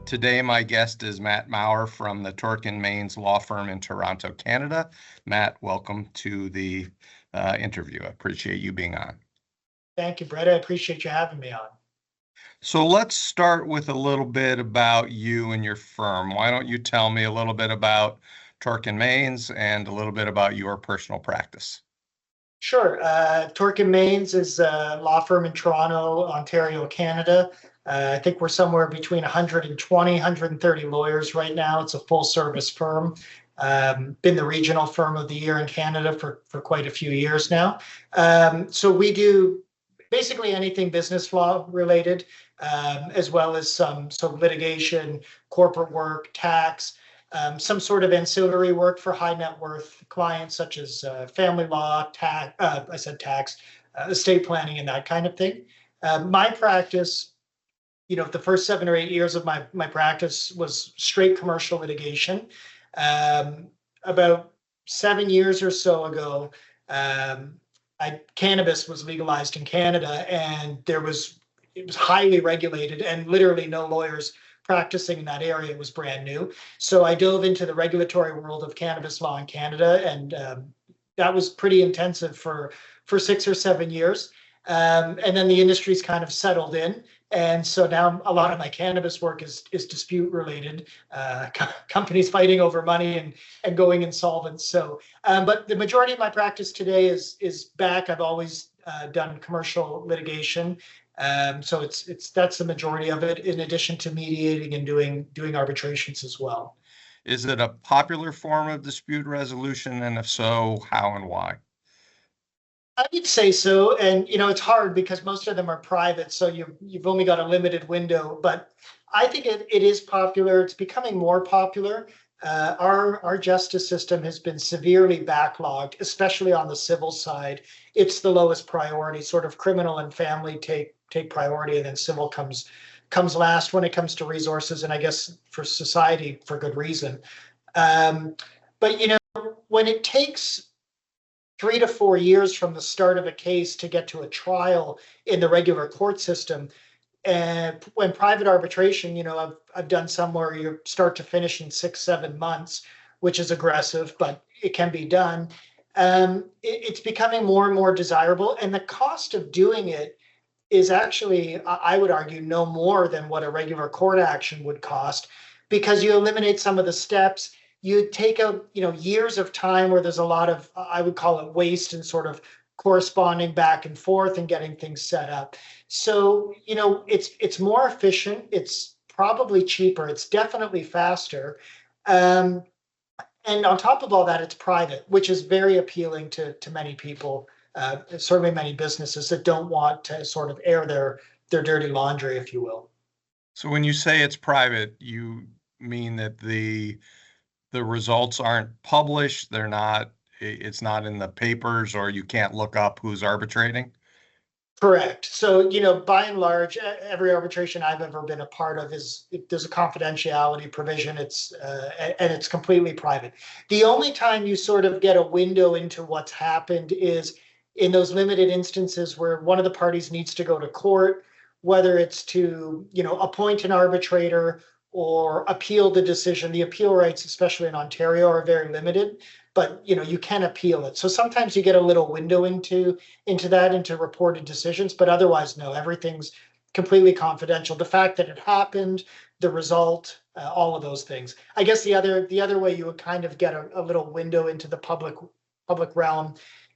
Today, my guest is Matt Maurer from the Torkin Manes law firm in Toronto, Canada. Matt, welcome to the interview. I appreciate you being on. Thank you, Brett. I appreciate you having me on. So let's start with a little bit about you and your firm. Why don't you tell me a little bit about Torkin Manes and a little bit about your personal practice? Sure. Torkin Manes is a law firm in Toronto, Ontario, Canada. I think we're somewhere between 120, 130 lawyers right now. It's a full-service firm. Been the regional firm of the year in Canada for quite a few years now. So we do basically anything business law related, as well as some litigation, corporate work, tax, some sort of ancillary work for high net worth clients, such as family law, tax, estate planning, and that kind of thing. My practice, the first 7 or 8 years of my practice was straight commercial litigation. About 7 years or so ago, cannabis was legalized in Canada, and it was highly regulated, and literally no lawyers practicing in that area. It was brand new. So I dove into the regulatory world of cannabis law in Canada, and that was pretty intensive for 6 or 7 years. And then the industry's kind of settled in. And so now a lot of my cannabis work is dispute related, companies fighting over money and going insolvent. So, but the majority of my practice today is back. I've always done commercial litigation. So that's the majority of it, in addition to mediating and doing arbitrations as well. Is it a popular form of dispute resolution? And if so, how and why? I would say so. And, it's hard because most of them are private. So you've only got a limited window, but I think it is popular. It's becoming more popular. Our justice system has been severely backlogged, especially on the civil side. It's the lowest priority. Sort of criminal and family take priority, and then civil comes last when it comes to resources, and I guess for society, for good reason. But when it takes 3 to 4 years from the start of a case to get to a trial in the regular court system, and when private arbitration, I've done some where you start to finish in 6-7 months, which is aggressive, but it can be done. It's becoming more and more desirable, and the cost of doing it is actually, I would argue, no more than what a regular court action would cost, because you eliminate some of the steps. You take out, years of time where there's a lot of, I would call it waste, and sort of corresponding back and forth and getting things set up. So, it's more efficient. It's probably cheaper. It's definitely faster. And on top of all that, it's private, which is very appealing to many people, certainly many businesses that don't want to sort of air their dirty laundry, if you will. So when you say it's private, you mean that the results aren't published, it's not in the papers, or you can't look up who's arbitrating? Correct. So, by and large, every arbitration I've ever been a part of there's a confidentiality provision. And it's completely private. The only time you sort of get a window into what's happened is in those limited instances where one of the parties needs to go to court, whether it's to, appoint an arbitrator or appeal the decision. The appeal rights, especially in Ontario, are very limited, but you can appeal it. So sometimes you get a little window into reported decisions, but otherwise, no, everything's completely confidential. The fact that it happened, the result, all of those things. I guess the other way you would kind of get a little window into the public realm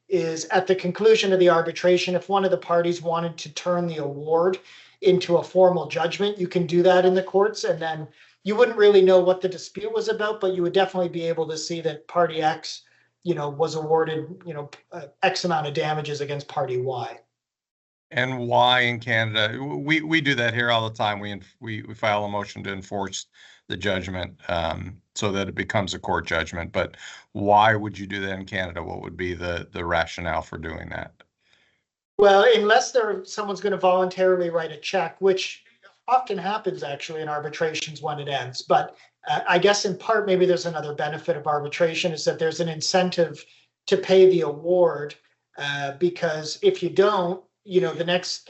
is at the conclusion of the arbitration. If one of the parties wanted to turn the award into a formal judgment, you can do that in the courts, and then you wouldn't really know what the dispute was about, but you would definitely be able to see that party X, was awarded, X amount of damages against party Y. And why in Canada? We do that here all the time. We file a motion to enforce the judgment, so that it becomes a court judgment. But why would you do that in Canada? What would be the rationale for doing that? Well, unless someone's going to voluntarily write a check, which often happens actually in arbitrations when it ends. But I guess in part, maybe there's another benefit of arbitration, is that there's an incentive to pay the award, because if you don't, the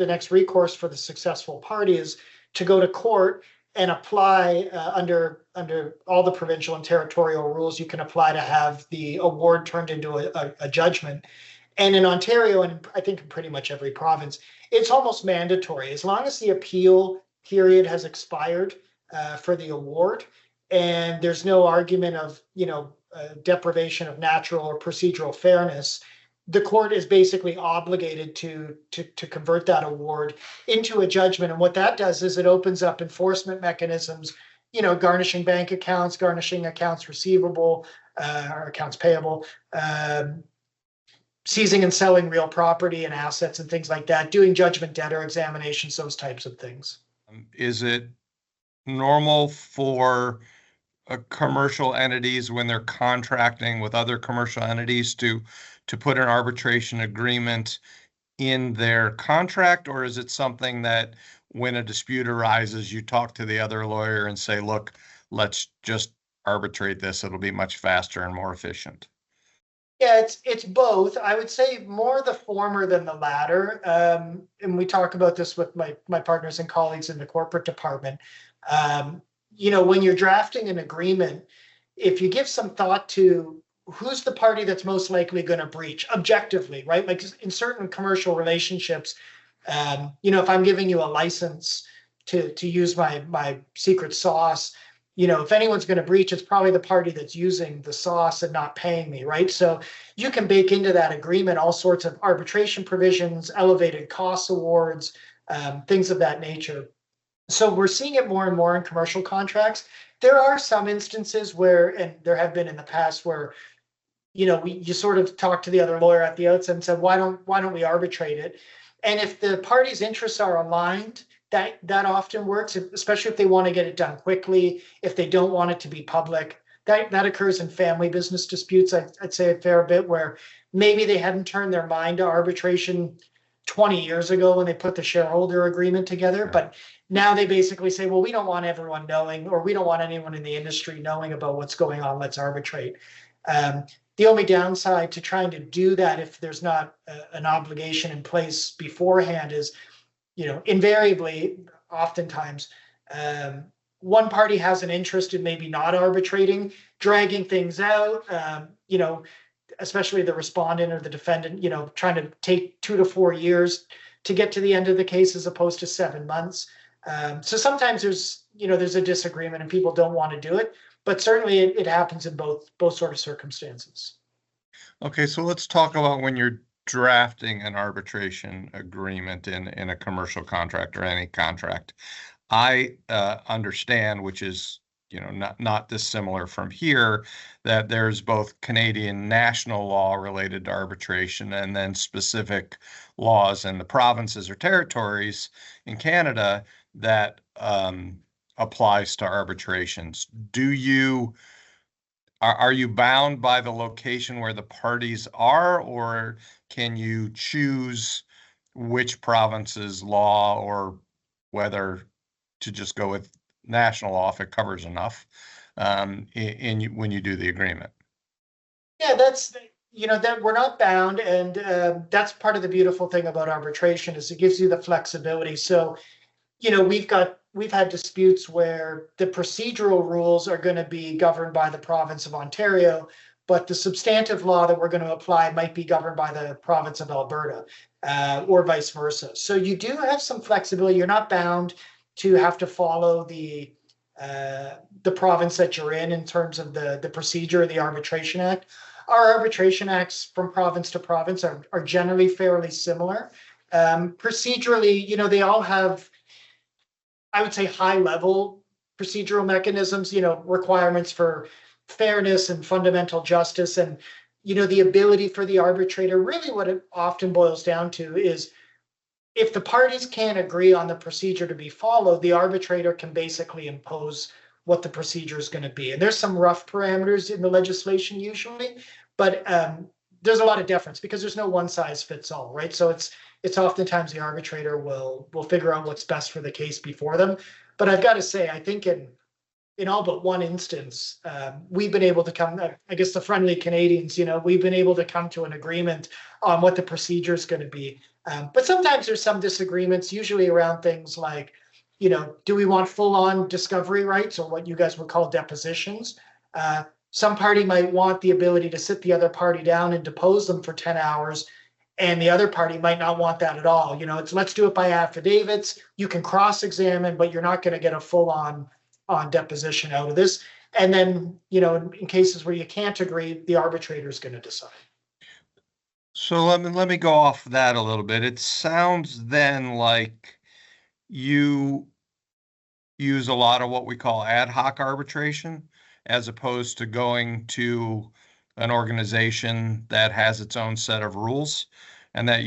next recourse for the successful party is to go to court and apply under all the provincial and territorial rules. You can apply to have the award turned into a judgment. And in Ontario, and I think in pretty much every province, it's almost mandatory. As long as the appeal period has expired for the award, and there's no argument of deprivation of natural or procedural fairness, the court is basically obligated to convert that award into a judgment. And what that does is it opens up enforcement mechanisms, garnishing bank accounts, garnishing accounts receivable or accounts payable, seizing and selling real property and assets and things like that, doing judgment debtor examinations, those types of things. Is it normal for commercial entities, when they're contracting with other commercial entities, to put an arbitration agreement in their contract? Or is it something that when a dispute arises, you talk to the other lawyer and say, look, let's just arbitrate this, it'll be much faster and more efficient? Yeah, it's both. I would say more the former than the latter. And we talk about this with my partners and colleagues in the corporate department. When you're drafting an agreement, if you give some thought to who's the party that's most likely going to breach objectively, right? Like in certain commercial relationships, if I'm giving you a license to use my secret sauce, if anyone's going to breach, it's probably the party that's using the sauce and not paying me, right? So you can bake into that agreement all sorts of arbitration provisions, elevated cost awards, things of that nature. So we're seeing it more and more in commercial contracts. There are some instances where, and there have been in the past, where you sort of talk to the other lawyer at the outset and said, why don't we arbitrate it? And if the parties' interests are aligned, that often works, especially if they want to get it done quickly, if they don't want it to be public. That occurs in family business disputes, I'd say a fair bit, where maybe they hadn't turned their mind to arbitration 20 years ago when they put the shareholder agreement together, but now they basically say, well, we don't want everyone knowing, or we don't want anyone in the industry knowing about what's going on, let's arbitrate. The only downside to trying to do that, if there's not an obligation in place beforehand, is invariably, oftentimes, one party has an interest in maybe not arbitrating, dragging things out, especially the respondent or the defendant, trying to take 2 to 4 years to get to the end of the case as opposed to 7 months. So sometimes there's a disagreement and people don't want to do it, but certainly it happens in both sort of circumstances. Okay, so let's talk about when you're drafting an arbitration agreement in a commercial contract or any contract. I understand, which is not dissimilar from here, that there's both Canadian national law related to arbitration and then specific laws in the provinces or territories in Canada that applies to arbitrations. Are you bound by the location where the parties are, or can you choose which province's law, or whether to just go with national law if it covers enough when you do the agreement? Yeah, that's that we're not bound, and that's part of the beautiful thing about arbitration is it gives you the flexibility. So we've had disputes where the procedural rules are going to be governed by the province of Ontario, but the substantive law that we're going to apply might be governed by the province of Alberta, or vice versa. So you do have some flexibility. You're not bound to have to follow the province that you're in terms of the procedure of the Arbitration Act. Our arbitration acts from province to province are generally fairly similar. Procedurally, they all have, I would say, high-level procedural mechanisms, requirements for fairness and fundamental justice, and, the ability for the arbitrator. Really what it often boils down to is if the parties can't agree on the procedure to be followed, the arbitrator can basically impose what the procedure is going to be. And there's some rough parameters in the legislation usually, but there's a lot of deference because there's no one size fits all, right? So it's oftentimes the arbitrator will figure out what's best for the case before them. But I've got to say, I think in all but one instance, we've been able to come, I guess the friendly Canadians, we've been able to come to an agreement on what the procedure is going to be. But sometimes there's some disagreements, usually around things like do we want full-on discovery rights, or what you guys would call depositions? Some party might want the ability to sit the other party down and depose them for 10 hours, and the other party might not want that at all. It's let's do it by affidavits. You can cross-examine, but you're not going to get a full-on deposition out of this. And then, in cases where you can't agree, the arbitrator is going to decide. So let me go off that a little bit. It sounds then like you use a lot of what we call ad hoc arbitration, as opposed to going to an organization that has its own set of rules, and that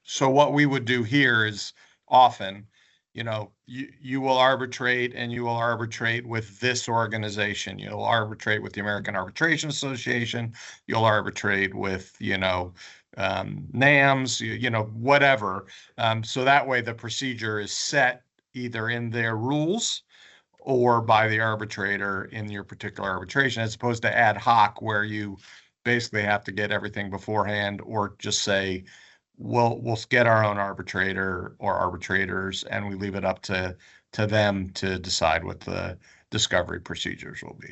so what we would do here is often, you will arbitrate, and you will arbitrate with this organization. You'll arbitrate with the American Arbitration Association. You'll arbitrate with, NAMS, whatever. So that way the procedure is set either in their rules or by the arbitrator in your particular arbitration, as opposed to ad hoc, where you basically have to get everything beforehand, or just say, we'll get our own arbitrator or arbitrators, and we leave it up to them to decide what the discovery procedures will be.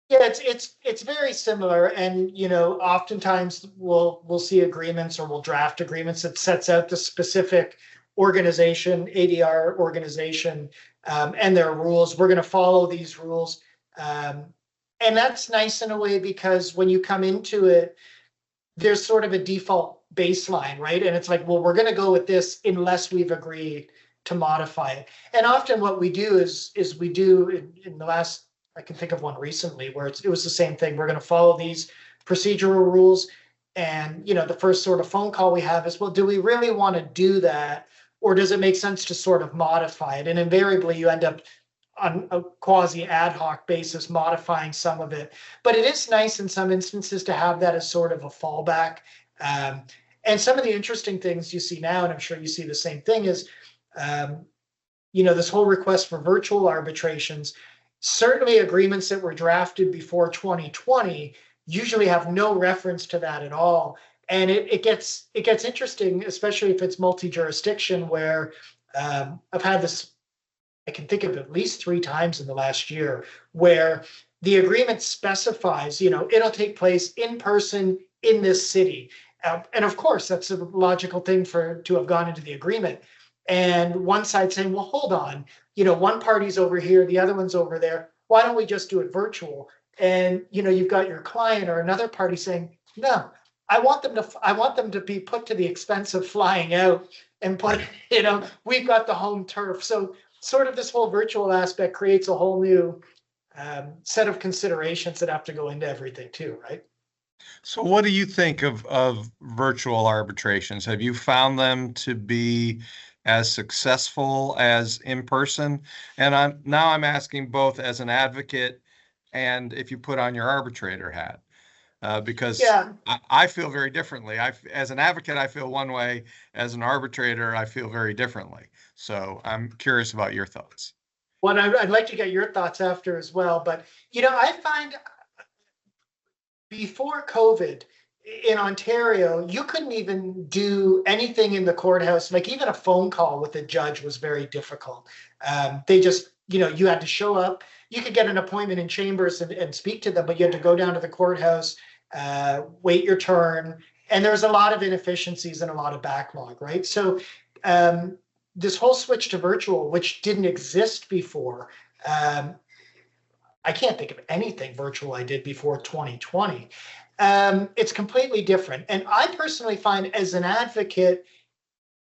Yeah, it's very similar, and oftentimes we'll see agreements, or we'll draft agreements that sets out the specific organization, ADR organization, and their rules. We're going to follow these rules, and that's nice in a way, because when you come into it, there's sort of a default baseline, right? And it's like, well, we're going to go with this unless we've agreed to modify it. And often what we do is we do in the last, I can think of one recently where it was the same thing. We're going to follow these procedural rules. And, the first sort of phone call we have is, well, do we really want to do that? Or does it make sense to sort of modify it? And invariably you end up on a quasi ad hoc basis modifying some of it. But it is nice in some instances to have that as sort of a fallback. And some of the interesting things you see now, and I'm sure you see the same thing, is, this whole request for virtual arbitrations. Certainly agreements that were drafted before 2020 usually have no reference to that at all. And it gets interesting, especially if it's multi-jurisdiction, where I've had this, I can think of at least 3 times in the last year, where the agreement specifies, it'll take place in person in this city. And of course, that's a logical thing to have gone into the agreement. And one side saying, well, hold on, one party's over here, the other one's over there. Why don't we just do it virtual? And, you've got your client or another party saying, no, I want them to be put to the expense of flying out and put, we've got the home turf. So sort of this whole virtual aspect creates a whole new set of considerations that have to go into everything too, right? So what do you think of virtual arbitrations? Have you found them to be as successful as in person? And I'm asking both as an advocate and if you put on your arbitrator hat, because Yeah. I feel very differently. As an advocate, I feel one way. As an arbitrator, I feel very differently. So I'm curious about your thoughts. Well, I'd like to get your thoughts after as well. But, I find before COVID in Ontario, you couldn't even do anything in the courthouse. Like even a phone call with a judge was very difficult. They just, you had to show up. You could get an appointment in chambers and speak to them, but you had to go down to the courthouse, wait your turn. And there was a lot of inefficiencies and a lot of backlog, right? So this whole switch to virtual, which didn't exist before, I can't think of anything virtual I did before 2020. It's completely different. And I personally find as an advocate,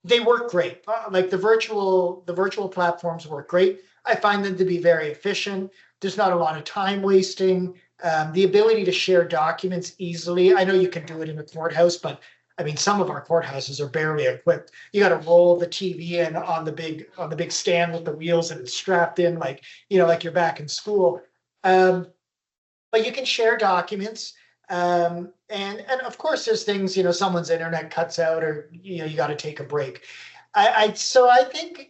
they work great. Like the virtual platforms work great. I find them to be very efficient. There's not a lot of time wasting. The ability to share documents easily. I know you can do it in a courthouse, but I mean, some of our courthouses are barely equipped. You got to roll the TV in on the big stand with the wheels, and it's strapped in like you're back in school. But you can share documents. And of course there's things, someone's internet cuts out, or, you got to take a break. So I think,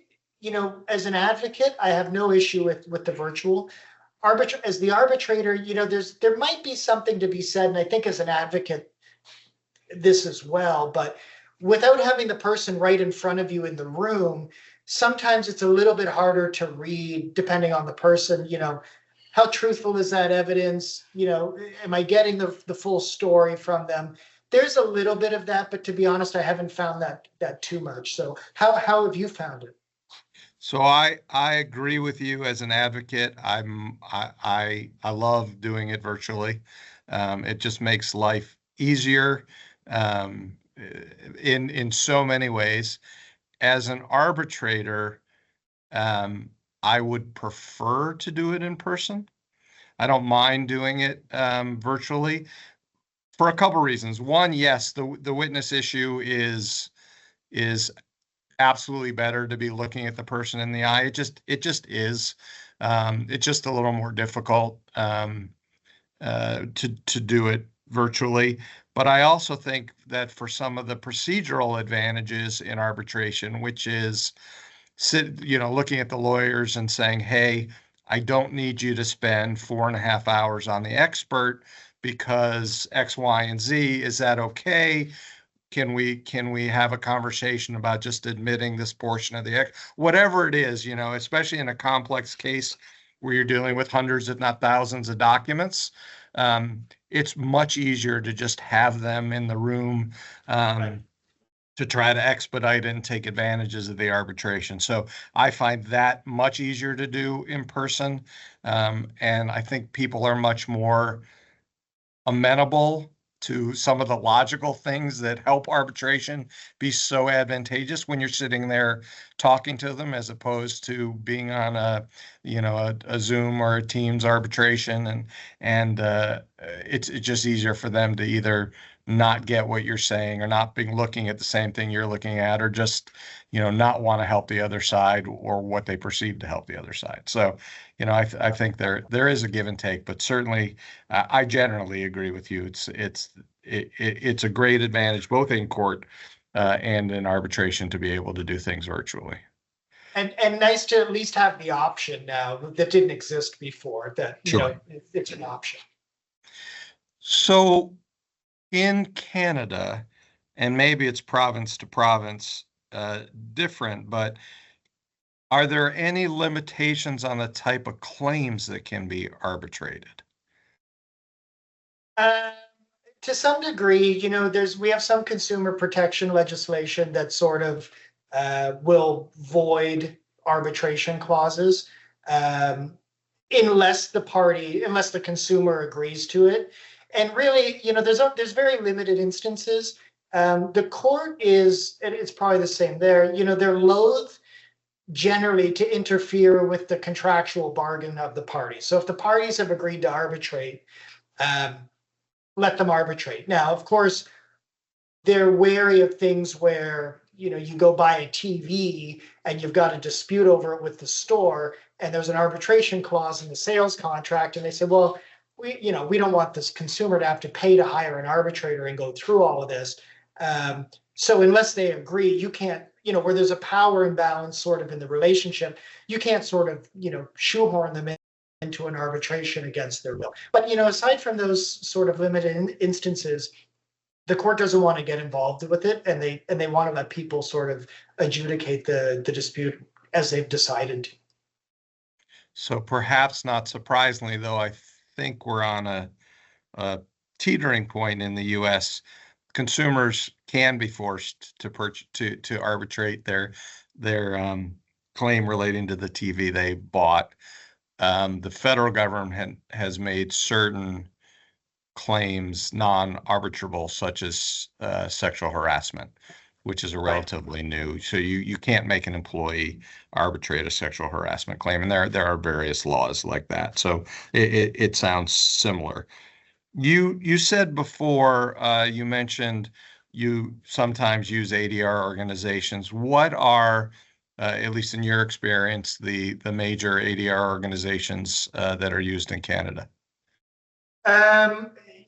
as an advocate, I have no issue with the virtual as the arbitrator, there might be something to be said. And I think as an advocate, this as well, but without having the person right in front of you in the room, sometimes it's a little bit harder to read depending on the person, how truthful is that evidence? Am I getting the full story from them? There's a little bit of that, but to be honest, I haven't found that too much. So how have you found it? So I agree with you as an advocate. I love doing it virtually. It just makes life easier in so many ways. As an arbitrator, I would prefer to do it in person. I don't mind doing it virtually for a couple reasons. One, yes, the witness issue is absolutely better to be looking at the person in the eye. It just is. It's just a little more difficult to do it virtually. But I also think that for some of the procedural advantages in arbitration, which is looking at the lawyers and saying, hey, I don't need you to spend 4.5 hours on the expert because X, Y, and Z. Is that okay? Can we have a conversation about just admitting this portion of the whatever it is, especially in a complex case where you're dealing with hundreds, if not thousands of documents. It's much easier to just have them in the room. Right. To try to expedite and take advantages of the arbitration. So I find that much easier to do in person. And I think people are much more amenable to some of the logical things that help arbitration be so advantageous when you're sitting there talking to them, as opposed to being on a Zoom or a Teams arbitration, and it's just easier for them to either not get what you're saying or not be looking at the same thing you're looking at, or just not want to help the other side or what they perceive to help the other side. So I think there is a give and take, but certainly I generally agree with you. It's a great advantage both in court and in arbitration to be able to do things virtually. And nice to at least have the option now that didn't exist before, that Sure. it's an option. So in Canada, and maybe it's province to province different, but are there any limitations on the type of claims that can be arbitrated? To some degree, we have some consumer protection legislation that sort of will void arbitration clauses unless the consumer agrees to it. And really, there's very limited instances. The court it's probably the same there. They're loath generally to interfere with the contractual bargain of the parties. So if the parties have agreed to arbitrate, let them arbitrate. Now, of course, they're wary of things where, you go buy a TV and you've got a dispute over it with the store, and there's an arbitration clause in the sales contract, and they say, well, we don't want this consumer to have to pay to hire an arbitrator and go through all of this. So unless they agree, you can't, where there's a power imbalance sort of in the relationship, you can't sort of, shoehorn them into an arbitration against their will. But, aside from those sort of limited instances, the court doesn't want to get involved with it, and they want to let people sort of adjudicate the dispute as they've decided to. So perhaps not surprisingly, though, I think we're on a teetering point in the U.S. Consumers can be forced to arbitrate their claim relating to the TV they bought. The federal government has made certain claims non-arbitrable, such as sexual harassment, which is a relatively new. So you can't make an employee arbitrate a sexual harassment claim, and there are various laws like that. So it sounds similar. You said before, you mentioned you sometimes use ADR organizations. What are, at least in your experience, the major ADR organizations that are used in Canada?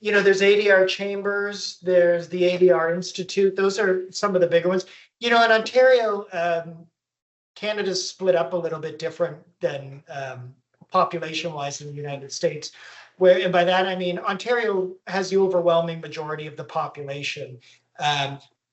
There's ADR chambers, there's the ADR Institute. Those are some of the bigger ones. In Ontario, Canada's split up a little bit different than population-wise in the United States. And by that I mean Ontario has the overwhelming majority of the population.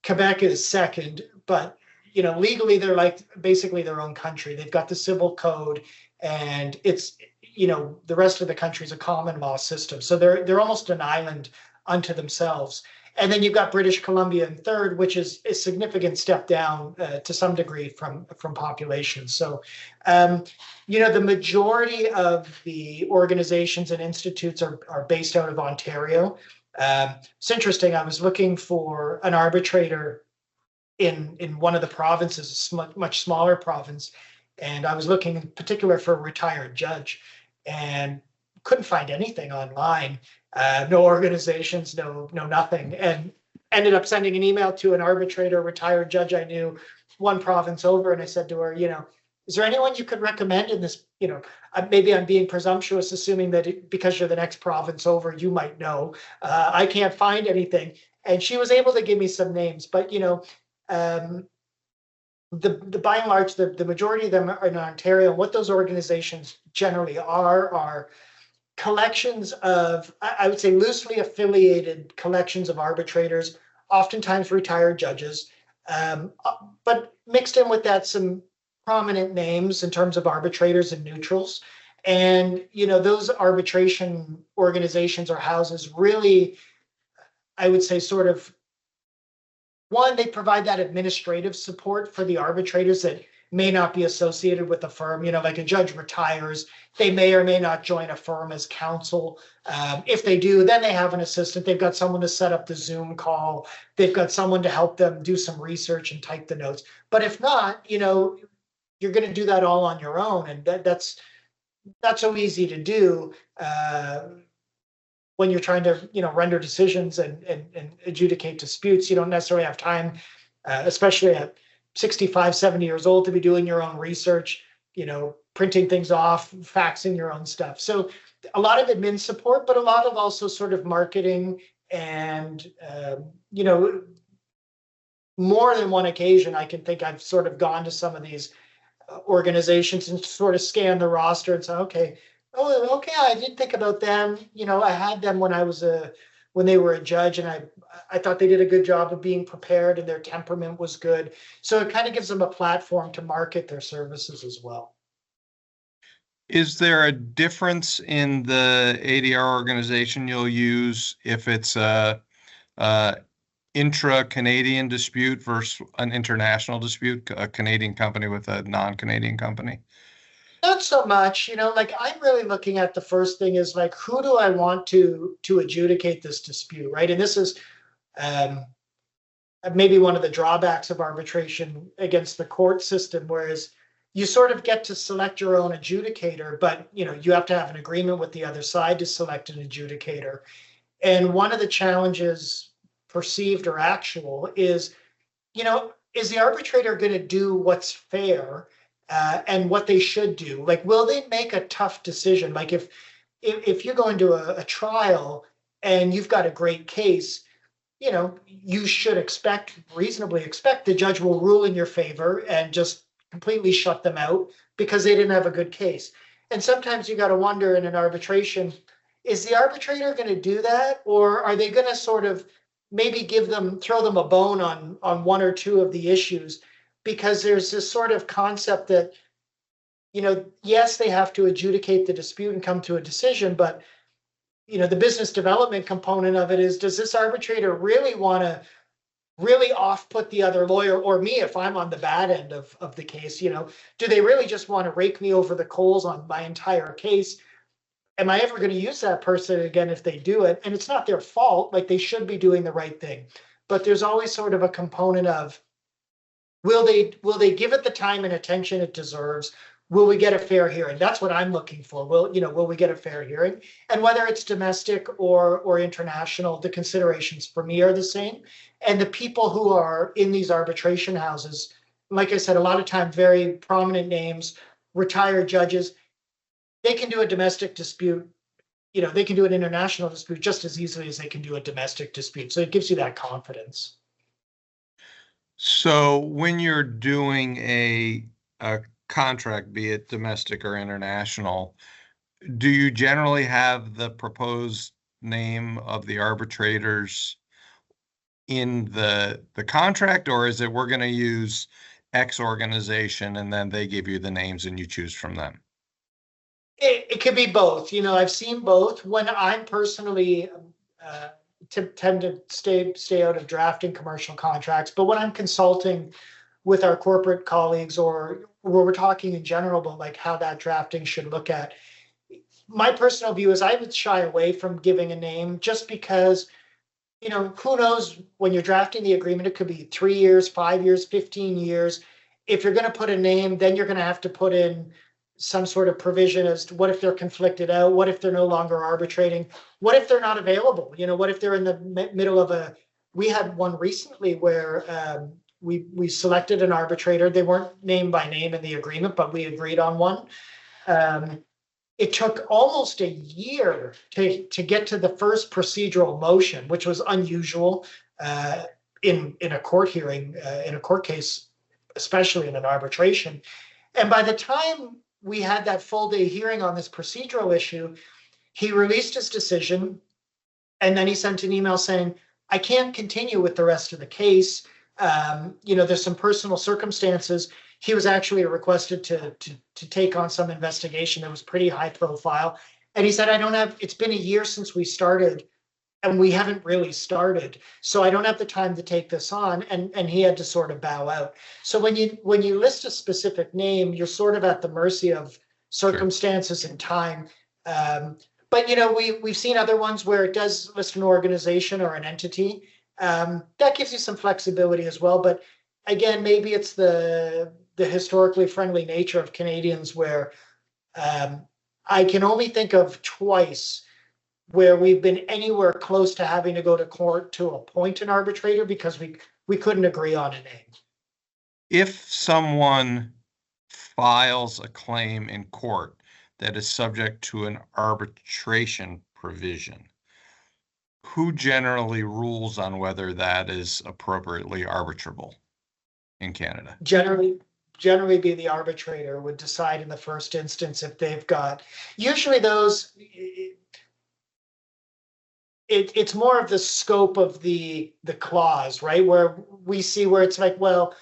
Quebec is second, but legally they're like basically their own country. They've got the civil code, and it's, the rest of the country is a common law system. So they're almost an island unto themselves. And then you've got British Columbia in third, which is a significant step down to some degree from population. So, the majority of the organizations and institutes are based out of Ontario. It's interesting. I was looking for an arbitrator in one of the provinces, a much smaller province, and I was looking in particular for a retired judge, and couldn't find anything online. No organizations, no nothing, and ended up sending an email to an arbitrator, retired judge I knew, one province over, and I said to her, is there anyone you could recommend in this? Maybe I'm being presumptuous, assuming that because you're the next province over, you might know. I can't find anything, and she was able to give me some names, but the by and large, the majority of them are in Ontario. What those organizations generally are collections of, I would say, loosely affiliated collections of arbitrators, oftentimes retired judges, but mixed in with that some prominent names in terms of arbitrators and neutrals. And, those arbitration organizations or houses really, I would say, sort of, one, they provide that administrative support for the arbitrators that may not be associated with the firm. Like a judge retires, they may or may not join a firm as counsel. If they do, then they have an assistant. They've got someone to set up the Zoom call. They've got someone to help them do some research and type the notes. But if not, you're going to do that all on your own. And that's so easy to do when you're trying to, render decisions and adjudicate disputes. You don't necessarily have time, especially at 65, 70 years old, to be doing your own research, printing things off, faxing your own stuff. So a lot of admin support, but a lot of also sort of marketing and, more than one occasion, I can think I've sort of gone to some of these organizations and sort of scan the roster and say, okay, I did think about them. I had them when they were a judge, and I thought they did a good job of being prepared, and their temperament was good. So it kind of gives them a platform to market their services as well. Is there a difference in the ADR organization you'll use if it's a intra-Canadian dispute versus an international dispute, a Canadian company with a non-Canadian company? Not so much, like I'm really looking at the first thing is like, who do I want to adjudicate this dispute, right? And this is maybe one of the drawbacks of arbitration against the court system, whereas you sort of get to select your own adjudicator, but you have to have an agreement with the other side to select an adjudicator. And one of the challenges, perceived or actual, is, is the arbitrator going to do what's fair? And what they should do? Like, will they make a tough decision? Like if you go into a trial and you've got a great case, you should reasonably expect the judge will rule in your favor and just completely shut them out because they didn't have a good case. And sometimes you got to wonder in an arbitration, is the arbitrator going to do that? Or are they going to sort of maybe throw them a bone on one or two of the issues? Because there's this sort of concept that, yes, they have to adjudicate the dispute and come to a decision, but, the business development component of it is, does this arbitrator really want to really off-put the other lawyer or me if I'm on the bad end of the case? Do they really just want to rake me over the coals on my entire case? Am I ever going to use that person again if they do it? And it's not their fault, like they should be doing the right thing. But there's always sort of a component of, will they give it the time and attention it deserves? Will we get a fair hearing? That's what I'm looking for. Will we get a fair hearing? And whether it's domestic or international, the considerations for me are the same. And the people who are in these arbitration houses, like I said, a lot of times very prominent names, retired judges, they can do a domestic dispute. They can do an international dispute just as easily as they can do a domestic dispute. So it gives you that confidence. So when you're doing a contract, be it domestic or international, do you generally have the proposed name of the arbitrators in the contract, or is it we're going to use X organization, and then they give you the names and you choose from them? It could be both. I've seen both. When I'm personally uh, tend to stay out of drafting commercial contracts, but when I'm consulting with our corporate colleagues or where we're talking in general about like how that drafting should look at, my personal view is I would shy away from giving a name just because, who knows when you're drafting the agreement, it could be 3 years, 5 years, 15 years. If you're going to put a name, then you're going to have to put in some sort of provision as to what if they're conflicted out? What if they're no longer arbitrating? What if they're not available? What if they're in the middle of we had one recently where we selected an arbitrator. They weren't named by name in the agreement, but we agreed on one. It took almost a year to get to the first procedural motion, which was unusual in a court hearing, in a court case, especially in an arbitration. And by the time we had that full day hearing on this procedural issue, he released his decision, and then he sent an email saying, I can't continue with the rest of the case. There's some personal circumstances. He was actually requested to take on some investigation that was pretty high profile. And he said, it's been a year since we started and we haven't really started. So I don't have the time to take this on. And he had to sort of bow out. So when you list a specific name, you're sort of at the mercy of circumstances and time. But we've seen other ones where it does list an organization or an entity. That gives you some flexibility as well. But again, maybe it's the historically friendly nature of Canadians where I can only think of twice where we've been anywhere close to having to go to court to appoint an arbitrator because we couldn't agree on a name. If someone files a claim in court that is subject to an arbitration provision, who generally rules on whether that is appropriately arbitrable in Canada? Generally be the arbitrator would decide in the first instance if they've got, usually those, it's more of the scope of the clause, right? Where we see where it's like, well,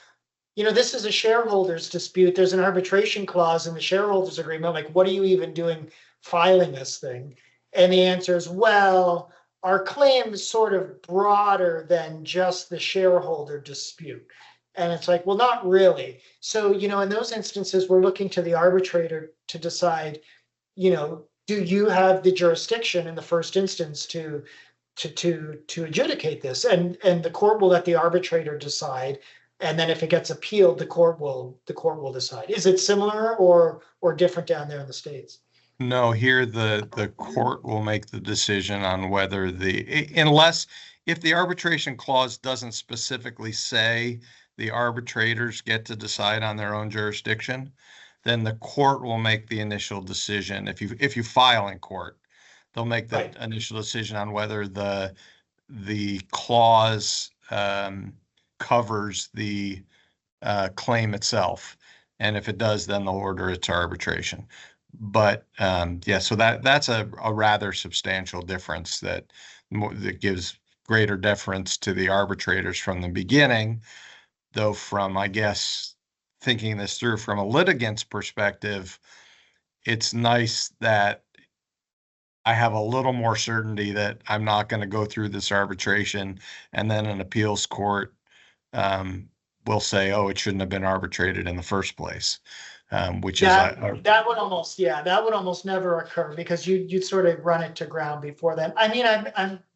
this is a shareholders dispute. There's an arbitration clause in the shareholders agreement. Like, what are you even doing filing this thing? And the answer is, well, our claim is sort of broader than just the shareholder dispute. And it's like, well, not really. So, in those instances, we're looking to the arbitrator to decide, do you have the jurisdiction in the first instance to adjudicate this? And the court will let the arbitrator decide. And then if it gets appealed, the court will decide. Is it similar or different down there in the States? No, here the court will make the decision on whether if the arbitration clause doesn't specifically say the arbitrators get to decide on their own jurisdiction, then the court will make the initial decision. If you file in court, they'll make the initial decision on whether the clause covers the claim itself, and if it does, then they'll order it to arbitration. But so that's a rather substantial difference that gives greater deference to the arbitrators from the beginning. Though from, I guess, thinking this through from a litigant's perspective, it's nice that I have a little more certainty that I'm not going to go through this arbitration and then an appeals court will say, oh, it shouldn't have been arbitrated in the first place. Which that would almost never occur because you'd sort of run it to ground before then. I mean,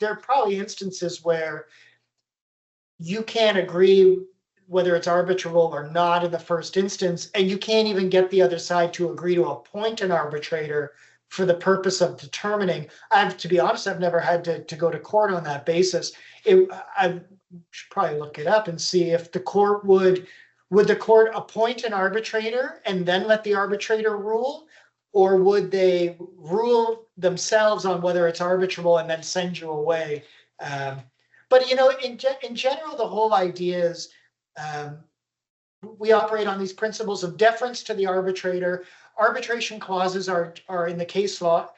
there are probably instances where you can't agree whether it's arbitrable or not in the first instance, and you can't even get the other side to agree to appoint an arbitrator for the purpose of determining. To be honest, I've never had to go to court on that basis. I should probably look it up and see if the court would the court appoint an arbitrator and then let the arbitrator rule, or would they rule themselves on whether it's arbitrable and then send you away? But in general, the whole idea is we operate on these principles of deference to the arbitrator. Arbitration clauses are in the case law.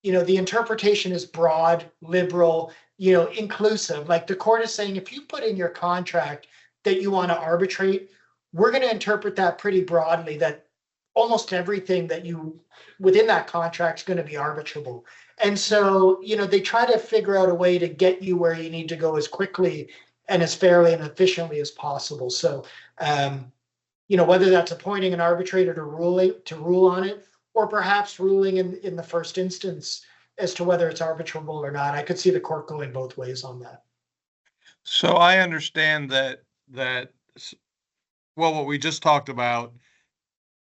The interpretation is broad, liberal, inclusive. Like the court is saying, if you put in your contract that you want to arbitrate, we're going to interpret that pretty broadly, that almost everything that you within that contract is going to be arbitrable. And so, they try to figure out a way to get you where you need to go as quickly and as fairly and efficiently as possible. So, whether that's appointing an arbitrator to rule on it, or perhaps ruling in the first instance as to whether it's arbitrable or not. I could see the court going both ways on that. So I understand that well, what we just talked about,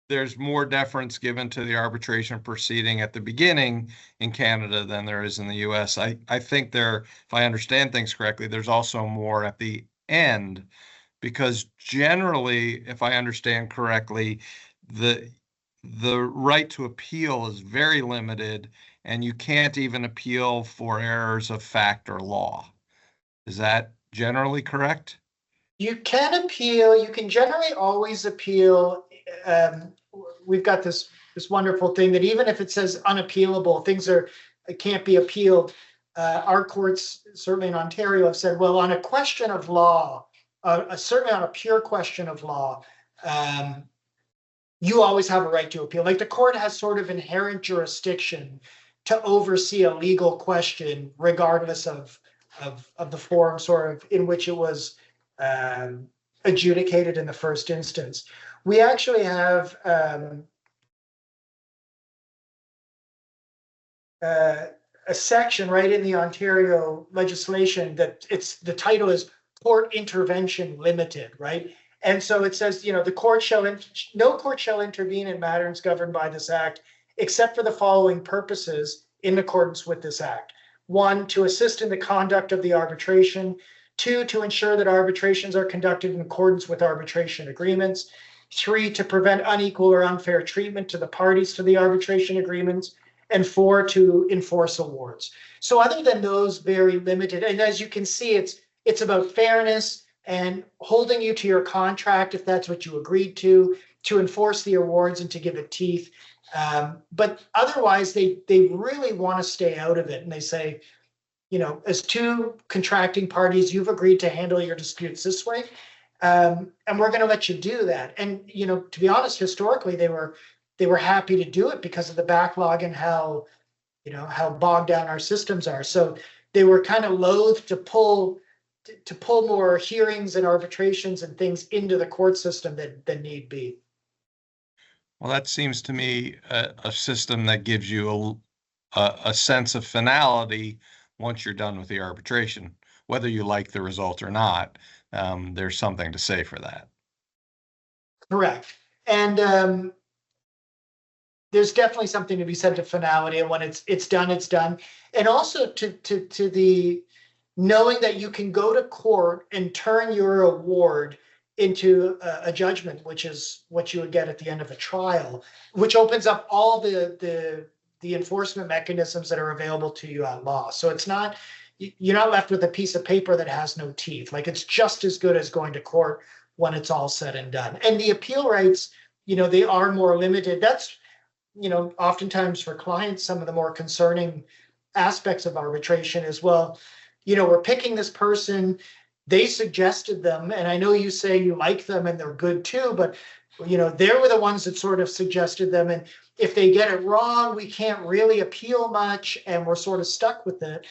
there's more deference given to the arbitration proceeding at the beginning in Canada than there is in the US. I think if I understand things correctly, there's also more at the end, because generally, if I understand correctly, the right to appeal is very limited, and you can't even appeal for errors of fact or law. Is that generally correct? You can appeal. You can generally always appeal. We've got this wonderful thing that even if it says unappealable, it can't be appealed. Our courts, certainly in Ontario, have said, well, on a question of law, certainly on a pure question of law, you always have a right to appeal. Like, the court has sort of inherent jurisdiction to oversee a legal question, regardless of the form sort of in which it was adjudicated in the first instance. We actually have a section right in the Ontario legislation that the title is Court Intervention Limited, right? And so it says, no court shall intervene in matters governed by this act, except for the following purposes in accordance with this act. 1, to assist in the conduct of the arbitration. 2, to ensure that arbitrations are conducted in accordance with arbitration agreements. 3, to prevent unequal or unfair treatment to the parties to the arbitration agreements. And 4, to enforce awards. So other than those very limited, and as you can see, it's about fairness and holding you to your contract if that's what you agreed to enforce the awards and to give it teeth. But otherwise, they really want to stay out of it. And they say, as two contracting parties, you've agreed to handle your disputes this way. And we're going to let you do that. And, to be honest, historically, they were happy to do it because of the backlog and how bogged down our systems are. So they were kind of loath to pull more hearings and arbitrations and things into the court system than need be. Well, that seems to me a system that gives you a sense of finality once you're done with the arbitration, whether you like the result or not. There's something to say for that. Correct. And there's definitely something to be said to finality, and when it's done, it's done. And also to the knowing that you can go to court and turn your award into a judgment, which is what you would get at the end of a trial, which opens up all the enforcement mechanisms that are available to you at law. So you're not left with a piece of paper that has no teeth. Like, it's just as good as going to court when it's all said and done. And the appeal rights, they are more limited. That's, oftentimes for clients, some of the more concerning aspects of arbitration as well. We're picking this person, they suggested them, and I know you say you like them and they're good too, but they were the ones that sort of suggested them. And if they get it wrong, we can't really appeal much, and we're sort of stuck with it.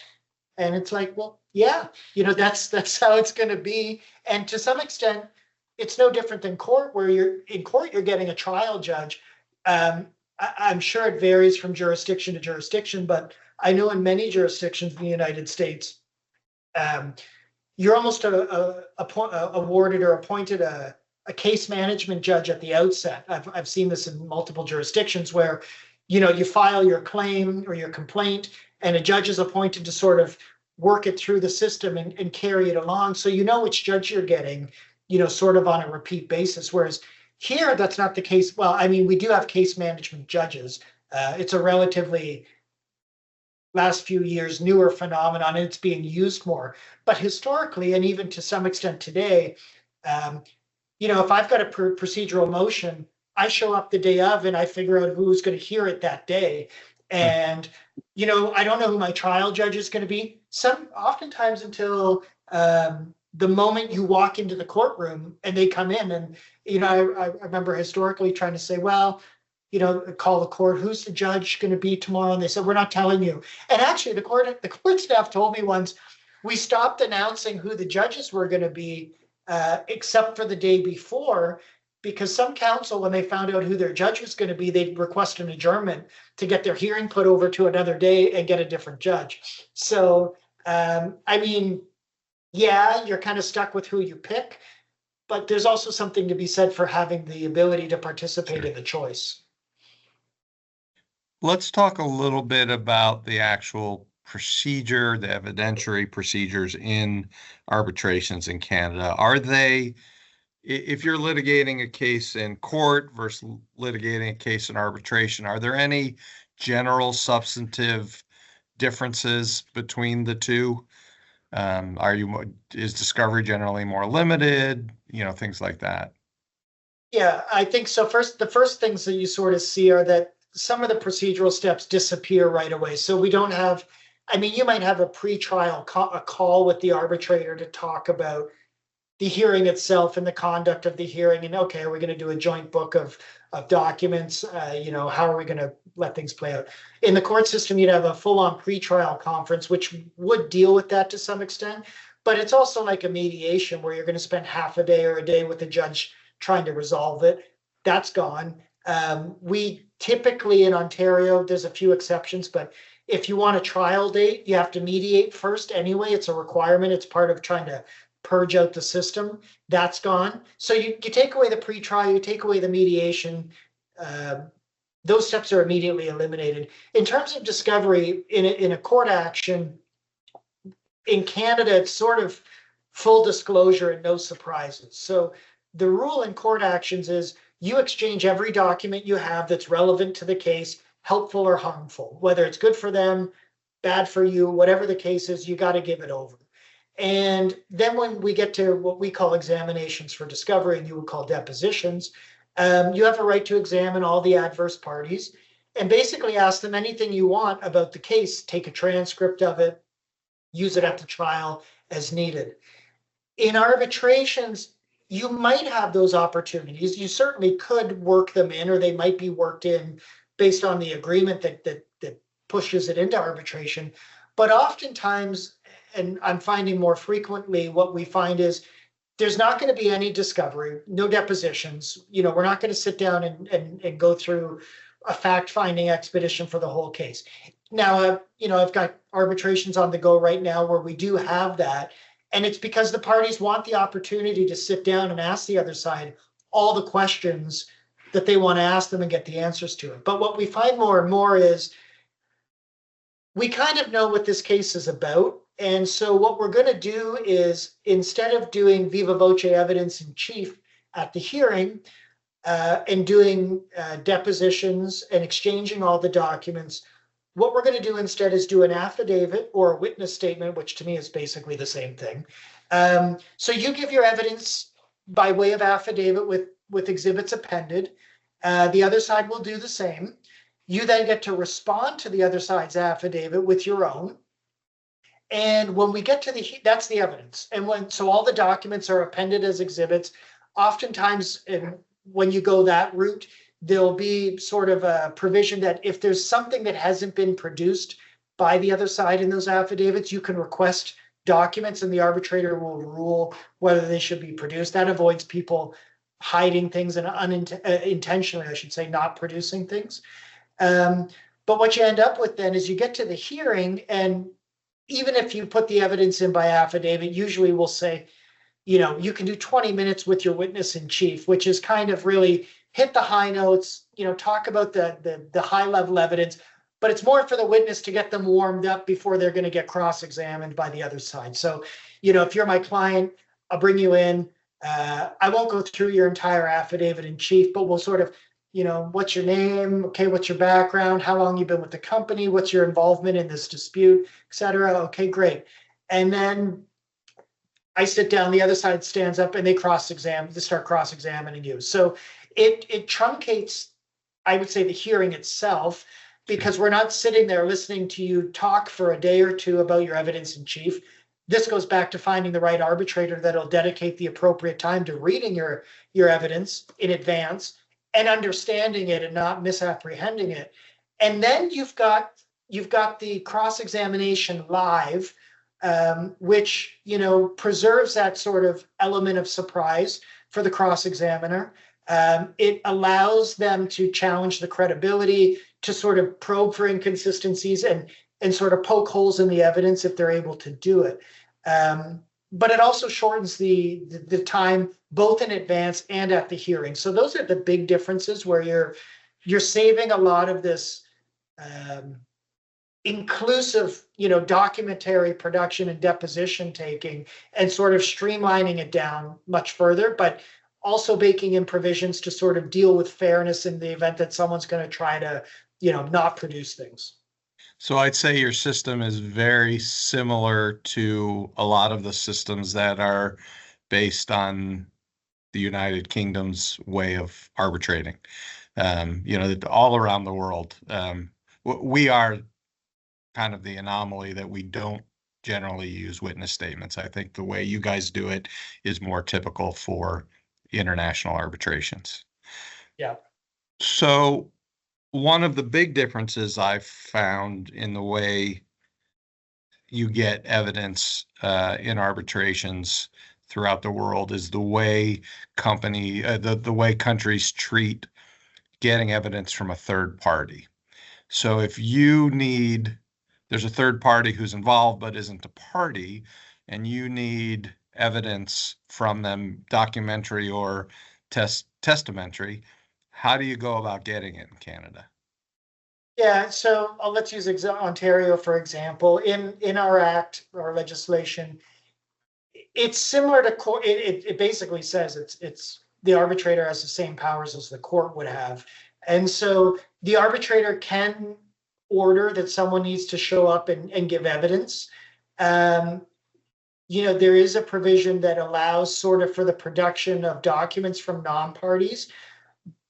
And it's like, well, yeah, that's how it's going to be. And to some extent, it's no different than court, where you're getting a trial judge. I'm sure it varies from jurisdiction to jurisdiction, but I know in many jurisdictions in the United States, you're almost awarded or appointed a case management judge at the outset. I've seen this in multiple jurisdictions where, you file your claim or your complaint, and a judge is appointed to sort of work it through the system and carry it along. So which judge you're getting, sort of on a repeat basis. Whereas here, that's not the case. Well, I mean, we do have case management judges. It's a relatively last few years newer phenomenon, and it's being used more. But historically, and even to some extent today, if I've got a procedural motion, I show up the day of and I figure out who's going to hear it that day. And, I don't know who my trial judge is going to be. Oftentimes until the moment you walk into the courtroom and they come in. And, I remember historically trying to say, well, call the court, who's the judge going to be tomorrow? And they said, we're not telling you. And actually the court staff told me once, we stopped announcing who the judges were going to be, except for the day before, because some counsel, when they found out who their judge was going to be, they'd request an adjournment to get their hearing put over to another day and get a different judge. So, yeah, you're kind of stuck with who you pick, but there's also something to be said for having the ability to participate in the choice. Let's talk a little bit about the actual procedure, the evidentiary procedures in arbitrations in Canada. Are they, if you're litigating a case in court versus litigating a case in arbitration, are there any general substantive differences between the two? Is discovery generally more limited? Things like that. Yeah, I think so. The first things that you sort of see are that some of the procedural steps disappear right away. So we don't have, you might have a pre-trial a call with the arbitrator to talk about the hearing itself and the conduct of the hearing. And okay, are we going to do a joint book of documents? How are we going to let things play out? In the court system, you'd have a full-on pre-trial conference, which would deal with that to some extent. But it's also like a mediation where you're going to spend half a day or a day with the judge trying to resolve it. That's gone. We typically in Ontario, there's a few exceptions, but if you want a trial date, you have to mediate first anyway. It's a requirement. It's part of trying to purge out the system. That's gone. So you take away the pre-trial, you take away the mediation. Those steps are immediately eliminated. In terms of discovery in a court action, in Canada, it's sort of full disclosure and no surprises. So the rule in court actions is you exchange every document you have that's relevant to the case, helpful or harmful, whether it's good for them, bad for you, whatever the case is, you got to give it over. And then when we get to what we call examinations for discovery, and you would call depositions, you have a right to examine all the adverse parties and basically ask them anything you want about the case, take a transcript of it, use it at the trial as needed. In arbitrations, you might have those opportunities. You certainly could work them in, or they might be worked in based on the agreement that pushes it into arbitration. But oftentimes, and I'm finding more frequently, what we find is there's not going to be any discovery, no depositions. We're not going to sit down and go through a fact-finding expedition for the whole case. Now, I've got arbitrations on the go right now where we do have that. And it's because the parties want the opportunity to sit down and ask the other side all the questions that they want to ask them and get the answers to it. But what we find more and more is we kind of know what this case is about. And so what we're going to do is, instead of doing viva voce evidence in chief at the hearing and doing depositions and exchanging all the documents, what we're going to do instead is do an affidavit or a witness statement, which to me is basically the same thing. So you give your evidence by way of affidavit with exhibits appended. The other side will do the same. You then get to respond to the other side's affidavit with your own. And when we get to that's the evidence. And so all the documents are appended as exhibits. Oftentimes, when you go that route, there'll be sort of a provision that if there's something that hasn't been produced by the other side in those affidavits, you can request documents and the arbitrator will rule whether they should be produced. That avoids people hiding things and intentionally, I should say, not producing things. But what you end up with then is you get to the hearing, and even if you put the evidence in by affidavit, usually we'll say, you can do 20 minutes with your witness in chief, which is kind of really hit the high notes, talk about the high level evidence, but it's more for the witness to get them warmed up before they're going to get cross-examined by the other side. So, if you're my client, I'll bring you in. I won't go through your entire affidavit in chief, but we'll sort of, what's your name? Okay, what's your background? How long you've been with the company? What's your involvement in this dispute, et cetera? Okay, great. And then I sit down, the other side stands up, and they start cross-examining you. So it truncates, I would say, the hearing itself, because we're not sitting there listening to you talk for a day or two about your evidence in chief. this goes back to finding the right arbitrator that'll dedicate the appropriate time to reading your evidence in advance and understanding it and not misapprehending it. And then you've got the cross-examination live, which, you know, preserves that sort of element of surprise for the cross-examiner. It allows them to challenge the credibility, to sort of probe for inconsistencies and sort of poke holes in the evidence if they're able to do it. But it also shortens the time both in advance and at the hearing. So those are the big differences where you're saving a lot of this inclusive, you know, documentary production and deposition taking and sort of streamlining it down much further, but also baking in provisions to sort of deal with fairness in the event that someone's going to try to, you know, not produce things. So I'd say your system is very similar to a lot of the systems that are based on the United Kingdom's way of arbitrating. You know, all around the world. We are kind of the anomaly that we don't generally use witness statements. I think the way you guys do it is more typical for international arbitrations. Yeah. So one of the big differences I've found in the way you get evidence in arbitrations throughout the world is the way the way countries treat getting evidence from a third party. So if there's a third party who's involved but isn't a party, and you need evidence from them, documentary or testamentary, how do you go about getting it in Canada? Yeah, so let's use Ontario, for example. In our act, our legislation, it's similar to court. It basically says it's the arbitrator has the same powers as the court would have. And so the arbitrator can order that someone needs to show up and give evidence. You know, there is a provision that allows sort of for the production of documents from non-parties,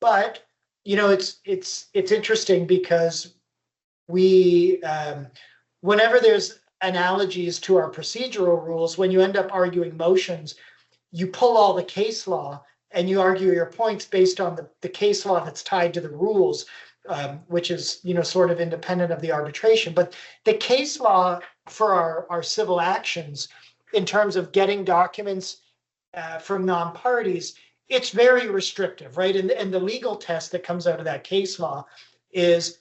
but you know, it's interesting because we, whenever there's analogies to our procedural rules, when you end up arguing motions, you pull all the case law and you argue your points based on the case law that's tied to the rules, which is, you know, sort of independent of the arbitration. But the case law for our civil actions in terms of getting documents from non-parties, it's very restrictive, right? And the legal test that comes out of that case law is,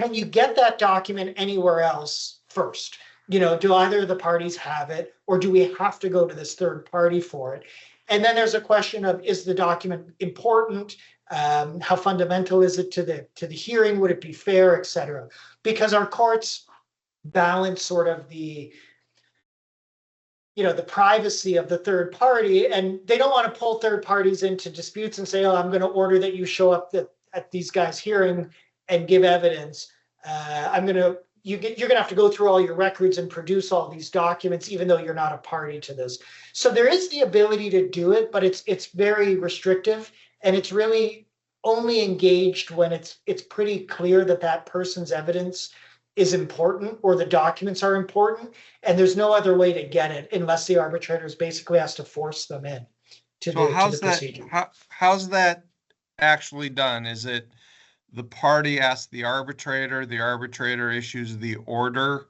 can you get that document anywhere else first? You know, do either of the parties have it, or do we have to go to this third party for it? And then there's a question of, is the document important? How fundamental is it to the hearing? Would it be fair, et cetera? Because our courts balance sort of the, you know, the privacy of the third party, and they don't want to pull third parties into disputes and say, oh, I'm going to order that you show up at these guys' hearing and give evidence. You're going to have to go through all your records and produce all these documents, even though you're not a party to this. So there is the ability to do it, but it's very restrictive, and it's really only engaged when it's pretty clear that that person's evidence is important or the documents are important, and there's no other way to get it unless the arbitrators basically has to force them in to the procedure. How's that actually done? Is it the party asks the arbitrator issues the order,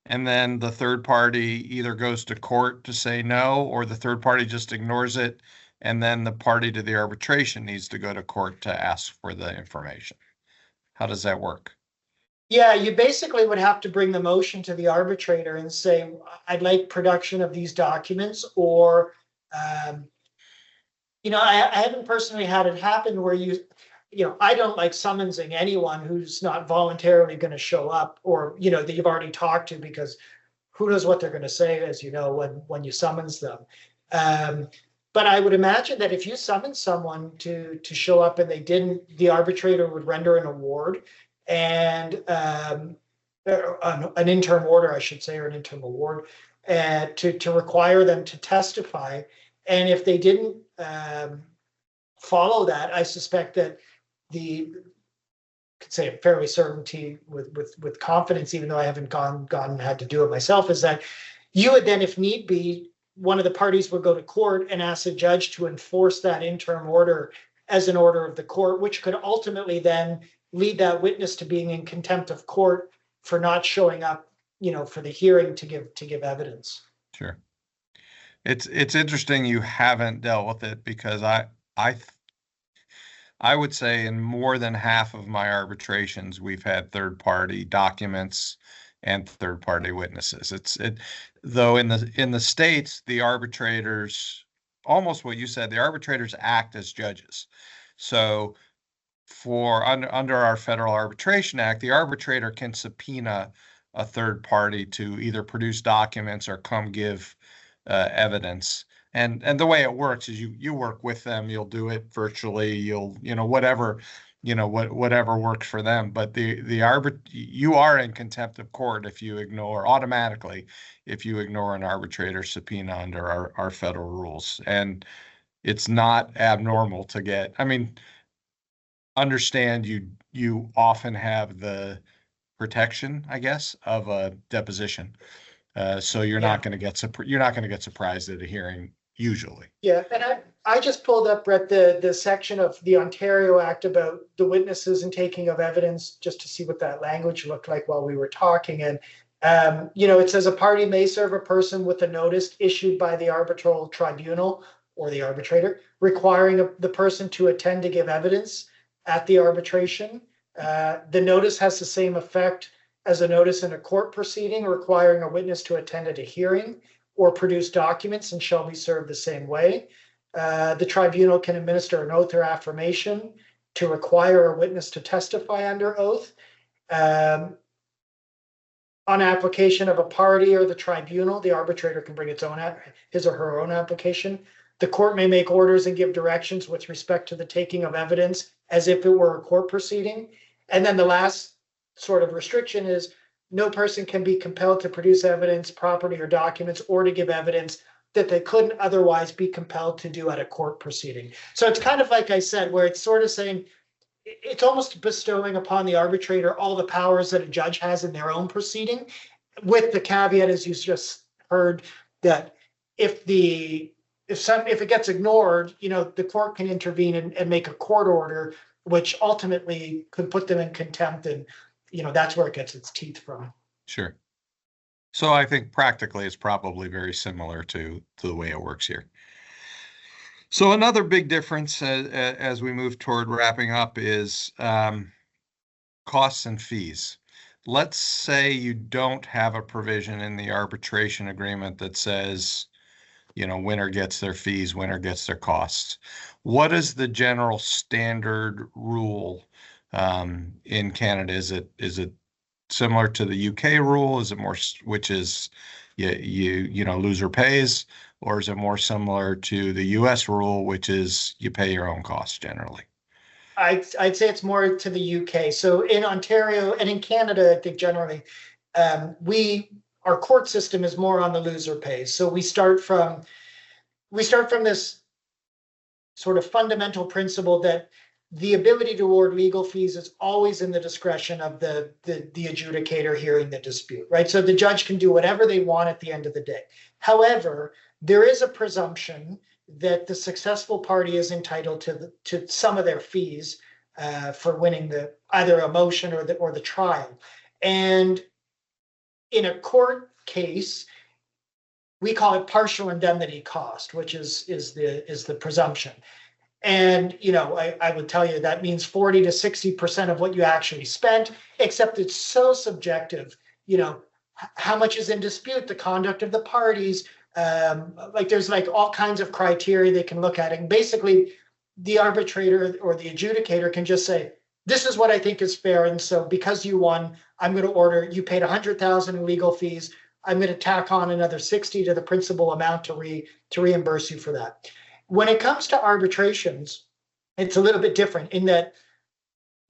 and then the third party either goes to court to say no, or the third party just ignores it, and then the party to the arbitration needs to go to court to ask for the information? How does that work? Yeah, you basically would have to bring the motion to the arbitrator and say, I'd like production of these documents, or, you know, I haven't personally had it happen where you know, I don't like summonsing anyone who's not voluntarily going to show up, or, you know, that you've already talked to, because who knows what they're going to say, as you know, when you summons them. But I would imagine that if you summon someone to show up and they didn't, the arbitrator would render an award and an interim order, I should say, or an interim award, to require them to testify. And if they didn't follow that, I suspect that the could say fairly certainty with confidence, even though I haven't gone and had to do it myself, is that you would then, if need be, one of the parties would go to court and ask the judge to enforce that interim order as an order of the court, which could ultimately then lead that witness to being in contempt of court for not showing up, for the hearing to give evidence. Sure. It's interesting you haven't dealt with it, because I would say in more than half of my arbitrations, we've had third-party documents and third-party witnesses. Though in the States, the arbitrators, almost what you said, the arbitrators act as judges. So under our Federal Arbitration Act, the arbitrator can subpoena a third party to either produce documents or come give evidence. And the way it works is you work with them, you'll do it virtually, whatever works for them. But you are in contempt of court if you ignore an arbitrator subpoena under our federal rules. And it's not abnormal to get, understand you often have the protection, I guess, of a deposition. So you're not going to get surprised at a hearing usually. Yeah, and I just pulled up, Brett, the section of the Ontario Act about the witnesses and taking of evidence, just to see what that language looked like while we were talking. And it says a party may serve a person with a notice issued by the arbitral tribunal or the arbitrator requiring the person to attend to give evidence at the arbitration. The notice has the same effect as a notice in a court proceeding requiring a witness to attend at a hearing or produce documents, and shall be served the same way. The tribunal can administer an oath or affirmation to require a witness to testify under oath. On application of a party or the tribunal, the arbitrator can bring his or her own application. The court may make orders and give directions with respect to the taking of evidence as if it were a court proceeding. And then the last sort of restriction is no person can be compelled to produce evidence, property, or documents, or to give evidence that they couldn't otherwise be compelled to do at a court proceeding. So it's kind of like I said, where it's sort of saying, it's almost bestowing upon the arbitrator all the powers that a judge has in their own proceeding, with the caveat, as you just heard, that if it gets ignored, the court can intervene and make a court order, which ultimately could put them in contempt, and that's where it gets its teeth from. Sure. So I think practically it's probably very similar to the way it works here. So another big difference as we move toward wrapping up is costs and fees. Let's say you don't have a provision in the arbitration agreement that says, winner gets their fees, winner gets their costs. What is the general standard rule in Canada? Is it similar to the UK rule? Is it more, which is loser pays, or is it more similar to the US rule, which is you pay your own costs generally? I'd say it's more to the UK. So in Ontario and in Canada, I think generally, our court system is more on the loser pays. So we start from this sort of fundamental principle that the ability to award legal fees is always in the discretion of the adjudicator hearing the dispute, right? So the judge can do whatever they want at the end of the day. However, there is a presumption that the successful party is entitled to some of their fees for winning either a motion or the trial. And in a court case, we call it partial indemnity cost, which is the presumption. And, I would tell you that means 40 to 60% of what you actually spent, except it's so subjective. How much is in dispute, the conduct of the parties, there's all kinds of criteria they can look at. And basically the arbitrator or the adjudicator can just say, this is what I think is fair. And so because you won, I'm going to order, you paid $100,000 in legal fees, I'm going to tack on another 60 to the principal amount to reimburse you for that. When it comes to arbitrations, it's a little bit different in that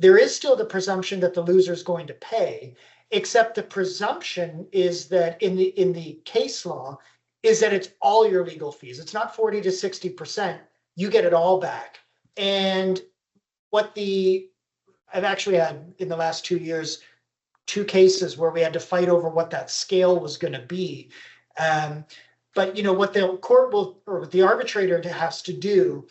there is still the presumption that the loser is going to pay, except the presumption is that in the case law is that it's all your legal fees. It's not 40 to 60%. You get it all back. And what the I've actually had in the last 2 years, 2 cases where we had to fight over what that scale was going to be. But what the court will, or what the arbitrator has to do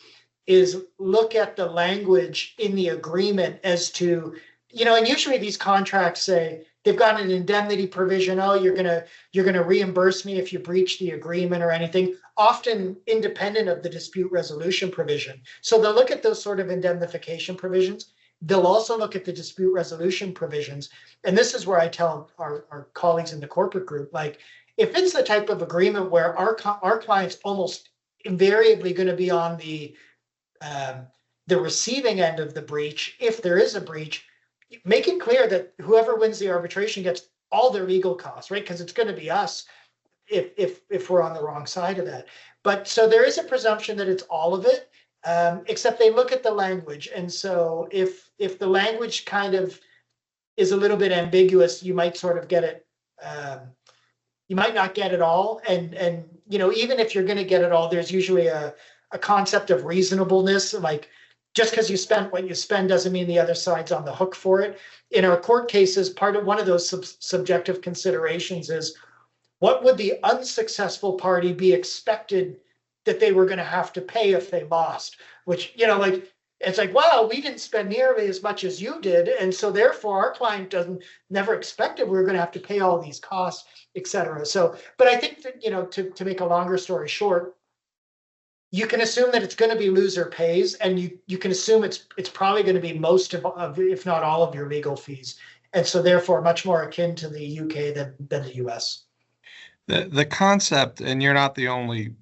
is look at the language in the agreement as to, and usually these contracts say they've got an indemnity provision. Oh, you're gonna reimburse me if you breach the agreement or anything, often independent of the dispute resolution provision. So they'll look at those sort of indemnification provisions. They'll also look at the dispute resolution provisions. And this is where I tell our colleagues in the corporate group, like, if it's the type of agreement where our client's almost invariably going to be on the receiving end of the breach, if there is a breach, make it clear that whoever wins the arbitration gets all their legal costs, right? Because it's going to be us if we're on the wrong side of that. But so there is a presumption that it's all of it, except they look at the language. And so if the language kind of is a little bit ambiguous, you might sort of get it. You might not get it all. And even if you're going to get it all, there's usually a concept of reasonableness. Like, just because you spent what you spend doesn't mean the other side's on the hook for it. In our court cases, one of those subjective considerations is, what would the unsuccessful party be expected that they were going to have to pay if they lost? Which, it's like, wow, we didn't spend nearly as much as you did. And so therefore our client never expected we were going to have to pay all these costs, et cetera. So, but I think that, to make a longer story short, you can assume that it's going to be loser pays, and you can assume it's probably going to be most of, if not all of your legal fees. And so therefore much more akin to the UK than the US. The concept, and you're not the only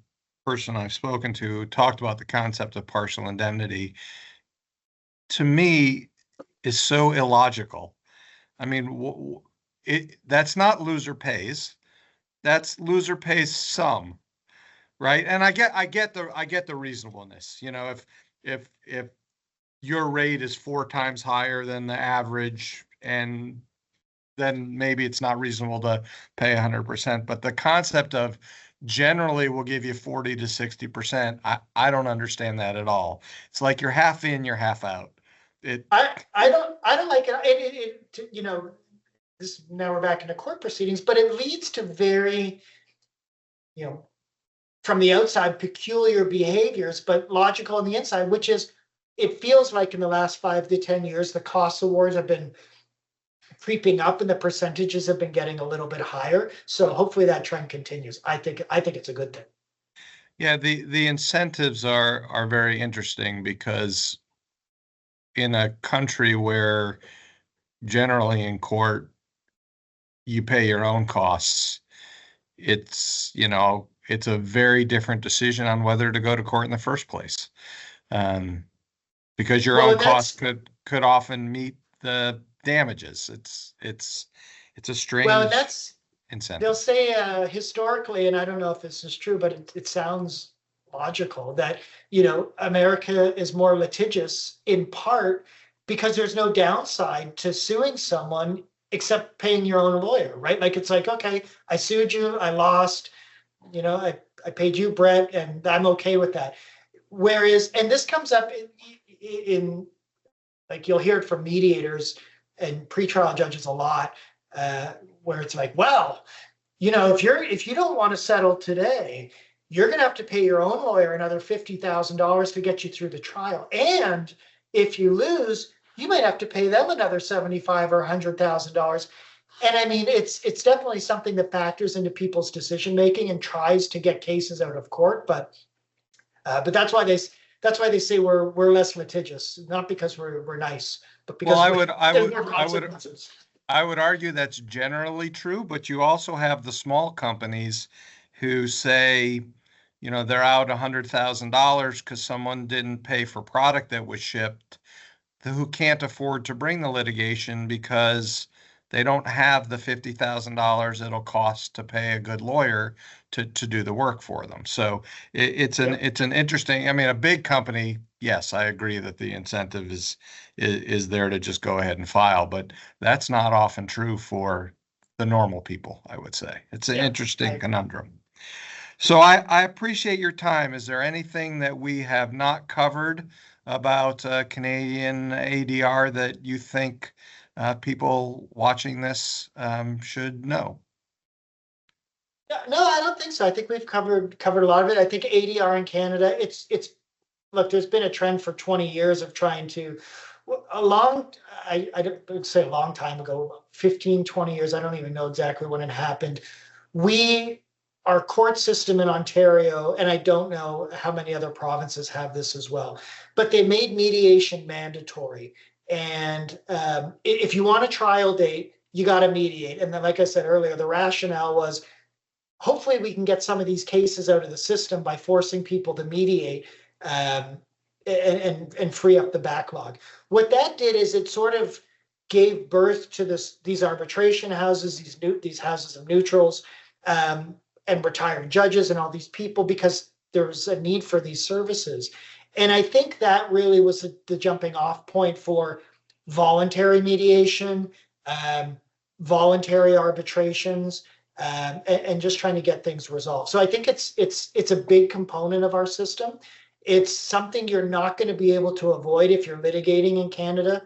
person I've spoken to who talked about the concept of partial indemnity, to me is so illogical. I mean, that's not loser pays. That's loser pays some. Right. And I get the reasonableness. If your rate is 4 times higher than the average, and then maybe it's not reasonable to pay 100%. But the concept of generally we'll give you 40 to 60%, I don't understand that at all. It's like you're half in, you're half out. I don't like it. This, now we're back into court proceedings, but it leads to very, from the outside, peculiar behaviors, but logical on the inside, which is, it feels like in the last 5 to 10 years, the cost awards have been creeping up and the percentages have been getting a little bit higher. So hopefully that trend continues. I think it's a good thing. Yeah, the incentives are very interesting, because in a country where generally in court you pay your own costs, it's a very different decision on whether to go to court in the first place, because your own costs could often meet the damages. It's a strange incentive. They'll say historically, and I don't know if this is true, but it sounds logical, that America is more litigious in part because there's no downside to suing someone except paying your own lawyer, right? Like, it's like, okay, I sued you, I lost. I paid you, Brett, and I'm okay with that. Whereas, and this comes up in like, you'll hear it from mediators and pretrial judges a lot, where it's like, well, if you don't want to settle today, you're going to have to pay your own lawyer another $50,000 to get you through the trial. And if you lose, you might have to pay them another $75,000 or $100,000. And I mean, it's definitely something that factors into people's decision making and tries to get cases out of court. But that's why they say we're less litigious, not because we're nice, but because I would argue that's generally true. But you also have the small companies who say, they're out $100,000 because someone didn't pay for product that was shipped, who can't afford to bring the litigation because they don't have the $50,000 it'll cost to pay a good lawyer to do the work for them. So it's an interesting. I mean, a big company, yes, I agree that the incentive is there to just go ahead and file, but that's not often true for the normal people, I would say. It's an interesting conundrum. So I appreciate your time. Is there anything that we have not covered about Canadian ADR that you think people watching this should know? No, I don't think so. I think we've covered a lot of it. I think ADR in Canada, it's look, there's been a trend for 20 years of trying to I don't say a long time ago, 15, 20 years, I don't even know exactly when it happened. Our court system in Ontario, and I don't know how many other provinces have this as well, but they made mediation mandatory. And if you want a trial date, you got to mediate. And then, like I said earlier, the rationale was hopefully we can get some of these cases out of the system by forcing people to mediate and free up the backlog. What that did is it sort of gave birth to these arbitration houses, these houses of neutrals, and retired judges and all these people, because there was a need for these services. And I think that really was the jumping off point for voluntary mediation, voluntary arbitrations, and just trying to get things resolved. So I think it's a big component of our system. It's something you're not going to be able to avoid if you're litigating in Canada.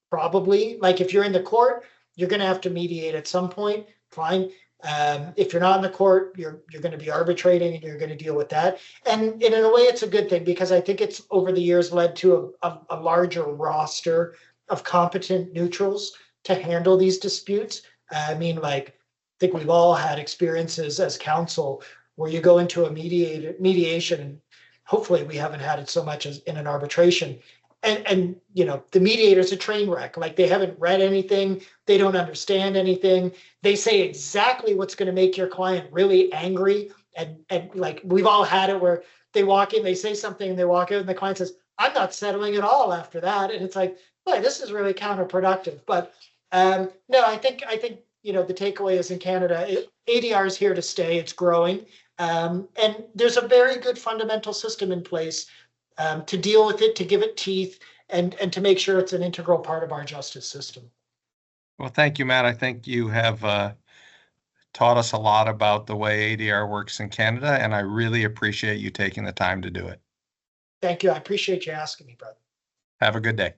Probably, like if you're in the court, you're going to have to mediate at some point. Fine. If you're not in the court, you're going to be arbitrating, and you're going to deal with that. And in a way, it's a good thing, because I think it's over the years led to a larger roster of competent neutrals to handle these disputes. I mean, like, I think we've all had experiences as counsel where you go into a mediation. Hopefully we haven't had it so much as in an arbitration. And the mediator's a train wreck. Like, they haven't read anything. They don't understand anything. They say exactly what's going to make your client really angry. And like, we've all had it where they walk in, they say something, and they walk out, and the client says, I'm not settling at all after that. And it's like, boy, this is really counterproductive. But no, I think the takeaway is in Canada, ADR is here to stay. It's growing. And there's a very good fundamental system in place to deal with it, to give it teeth, and to make sure it's an integral part of our justice system. Well, thank you, Matt. I think you have taught us a lot about the way ADR works in Canada, and I really appreciate you taking the time to do it. Thank you. I appreciate you asking me, brother. Have a good day.